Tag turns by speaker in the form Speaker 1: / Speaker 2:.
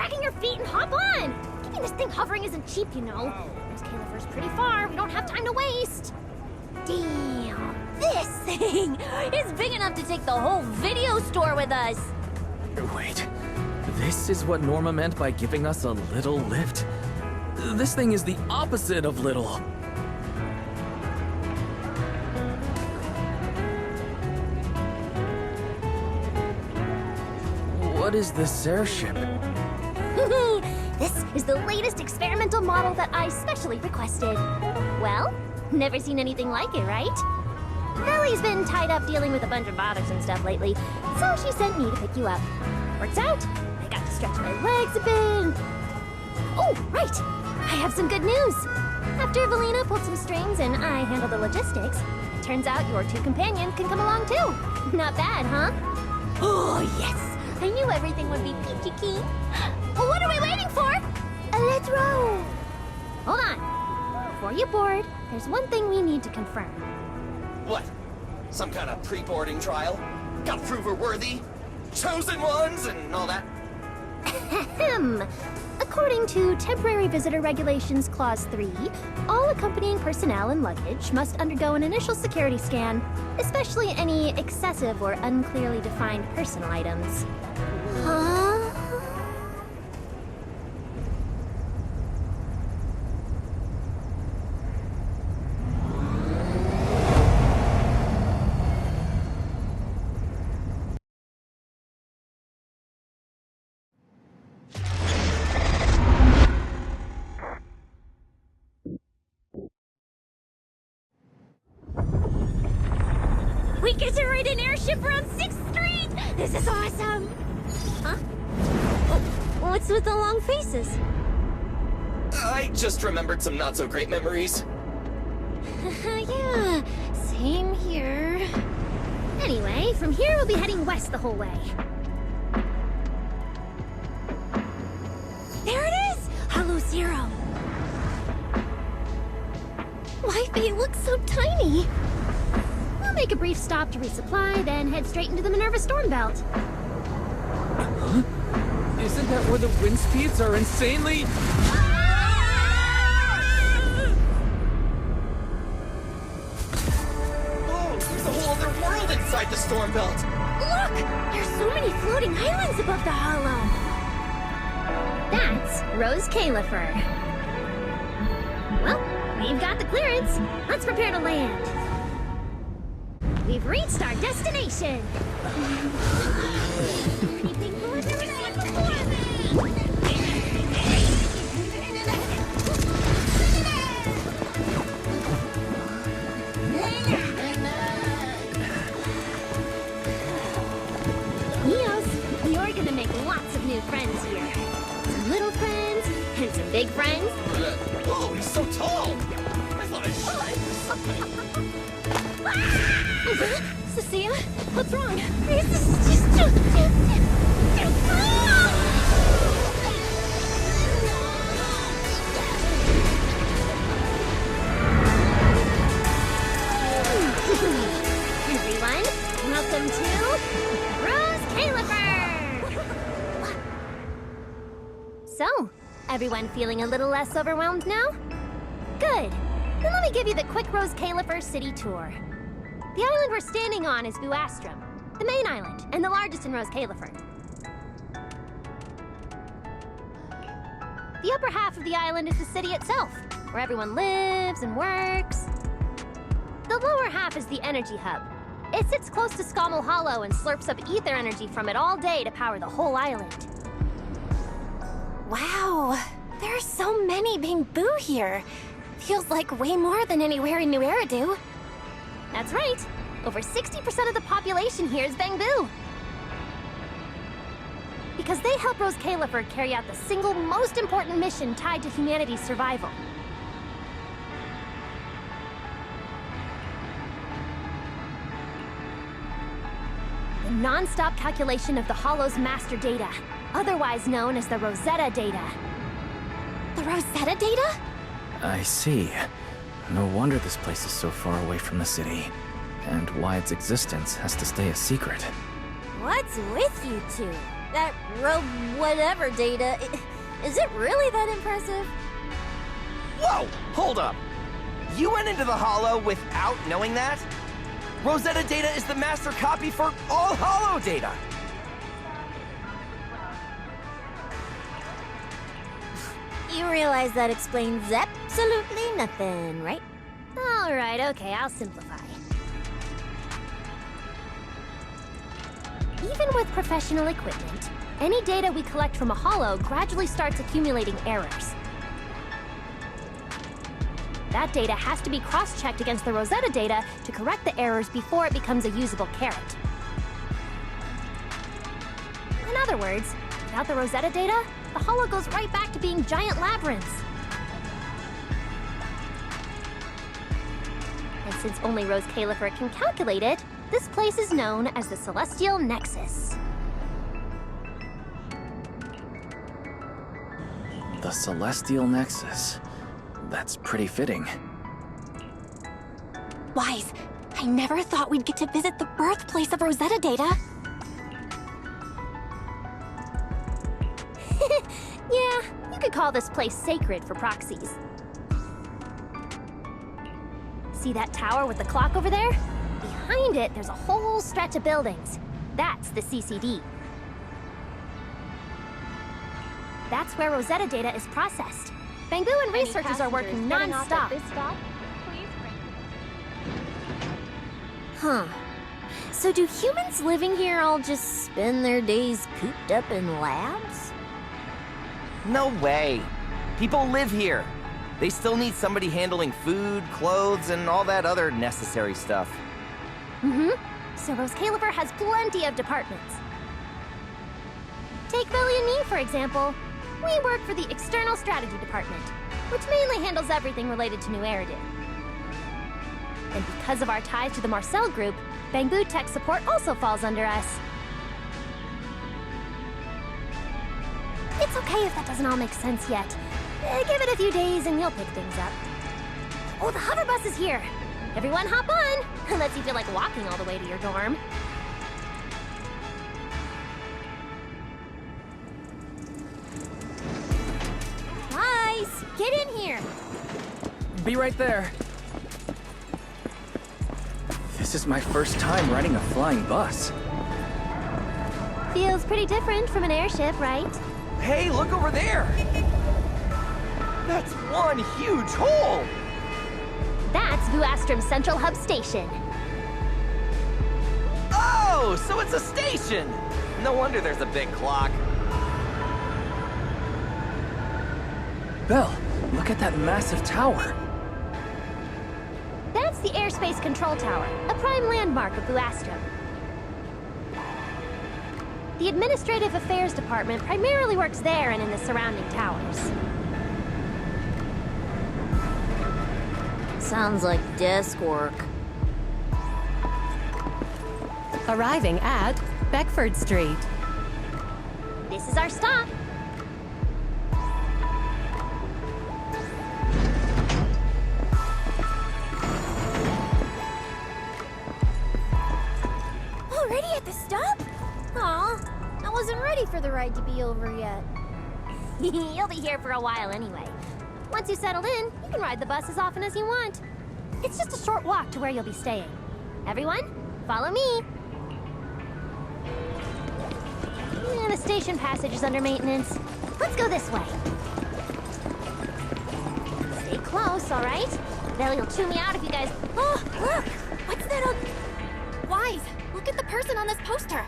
Speaker 1: dragging your feet and hop on! Keeping this thing hovering isn't cheap, you know. Roscaelifer's pretty far. We don't have time to waste. Damn. This thing is big enough to take the whole video store with us.
Speaker 2: Wait, this is what Norma meant by giving us a little lift? This thing is the opposite of little. What is this airship?
Speaker 1: This is the latest experimental model that I specially requested. Well, never seen anything like it, right? Bellie's been tied up dealing with a bunch of bothers and stuff lately, so she sent me to pick you up. Works out. I got to stretch my legs a bit. Oh, right! I have some good news. After Valina pulled some strings and I handled the logistics, it turns out your two companions can come along too. Not bad, huh? Oh, yes! I knew everything would be peachy keen. Well, what are we waiting for? Let's roll. Hold on. Before you board, there's one thing we need to confirm.
Speaker 3: What? Some kind of pre-boarding trial? Gotta prove we're worthy? Chosen ones and all that?
Speaker 1: Ahem. According to Temporary Visitor Regulations Clause 3, all accompanying personnel and luggage must undergo an initial security scan, especially any excessive or unclearly defined personal items. Huh? We get to ride an airship around 6th Street! This is awesome! Huh? Oh, what's with the long faces?
Speaker 3: I just remembered some not-so-great memories.
Speaker 1: Yeah, same here. Anyway, from here we'll be heading west the whole way. There it is! Hollow Zero! Why, they look so tiny! We'll make a brief stop to resupply, then head straight into the Minerva Storm Belt.
Speaker 2: Huh? Isn't that where the wind speeds are insanely...
Speaker 3: Whoa, there's a whole other world inside the Storm Belt!
Speaker 1: Look! There's so many floating islands above the hollow! That's Roscaelifer. Well, we've got the clearance. Let's prepare to land. We've reached our destination! Neos, you're gonna make lots of new friends here. Some little friends, and some big friends.
Speaker 3: Whoa, he's so tall! I thought I shrank or something.
Speaker 1: Cecilia, what's wrong? This is just... Everyone, welcome to Roscaelifer! So, everyone feeling a little less overwhelmed now? Good. Then let me give you the quick Roscaelifer city tour. The island we're standing on is Buastrum, the main island, and the largest in Roscaelifer. The upper half of the island is the city itself, where everyone lives and works. The lower half is the energy hub. It sits close to Scommel Hollow and slurps up ether energy from it all day to power the whole island.
Speaker 4: Wow, there are so many Bamboo here. Feels like way more than anywhere in New Eridu.
Speaker 1: That's right. Over 60% of the population here is Bamboo. Because they help Roscaelifer carry out the single most important mission tied to humanity's survival. The non-stop calculation of the Hollow's master data, otherwise known as the Rosetta data.
Speaker 4: The Rosetta data?
Speaker 2: I see. No wonder this place is so far away from the city, and why its existence has to stay a secret.
Speaker 4: What's with you two? That whatever data, is it really that impressive?
Speaker 3: Whoa! Hold up! You went into the Hollow without knowing that? Rosetta data is the master copy for all Hollow data!
Speaker 4: You realize that explains absolutely nothing, right?
Speaker 1: Alright, okay, I'll simplify. Even with professional equipment, any data we collect from a Hollow gradually starts accumulating errors. That data has to be cross-checked against the Rosetta data to correct the errors before it becomes a usable carrot. In other words, without the Rosetta data, the Hollow goes right back to being giant labyrinths. And since only Roscaelifer can calculate it, this place is known as the Celestial Nexus.
Speaker 2: The Celestial Nexus. That's pretty fitting.
Speaker 4: Wise, I never thought we'd get to visit the birthplace of Rosetta data.
Speaker 1: Yeah, you could call this place sacred for proxies. See that tower with the clock over there? Behind it, there's a whole stretch of buildings. That's the CCD. That's where Rosetta data is processed. Bangbu and researchers are working non-stop.
Speaker 4: Huh. So do humans living here all just spend their days cooped up in labs?
Speaker 3: No way! People live here! They still need somebody handling food, clothes, and all that other necessary stuff.
Speaker 1: So Roscaelifer has plenty of departments. Take Billy and me, for example. We work for the External Strategy Department, which mainly handles everything related to New Eridu. And because of our ties to the Marcel Group, Bangbu Tech Support also falls under us. It's okay if that doesn't all make sense yet. Give it a few days and you'll pick things up. Oh, the hover bus is here. Everyone hop on, unless you feel like walking all the way to your dorm.
Speaker 4: Wise, get in here.
Speaker 2: Be right there. This is my first time riding a flying bus.
Speaker 1: Feels pretty different from an airship, right?
Speaker 3: Hey, look over there! That's one huge hole!
Speaker 1: That's Vuastrum's Central Hub Station.
Speaker 3: Oh, so it's a station! No wonder there's a big clock.
Speaker 2: Belle, look at that massive tower.
Speaker 1: That's the Airspace Control Tower, a prime landmark of Vuastrum. The Administrative Affairs Department primarily works there and in the surrounding towers.
Speaker 4: Sounds like desk work.
Speaker 5: Arriving at Beckford Street.
Speaker 1: This is our stop.
Speaker 4: Already at the stop? Aw, I wasn't ready for the ride to be over yet.
Speaker 1: You'll be here for a while anyway. Once you settled in, you can ride the bus as often as you want. It's just a short walk to where you'll be staying. Everyone, follow me. The station passage is under maintenance. Let's go this way. Stay close, all right? Belly will chew me out if you guys...
Speaker 4: Oh, look! What's that on... Wise, look at the person on this poster.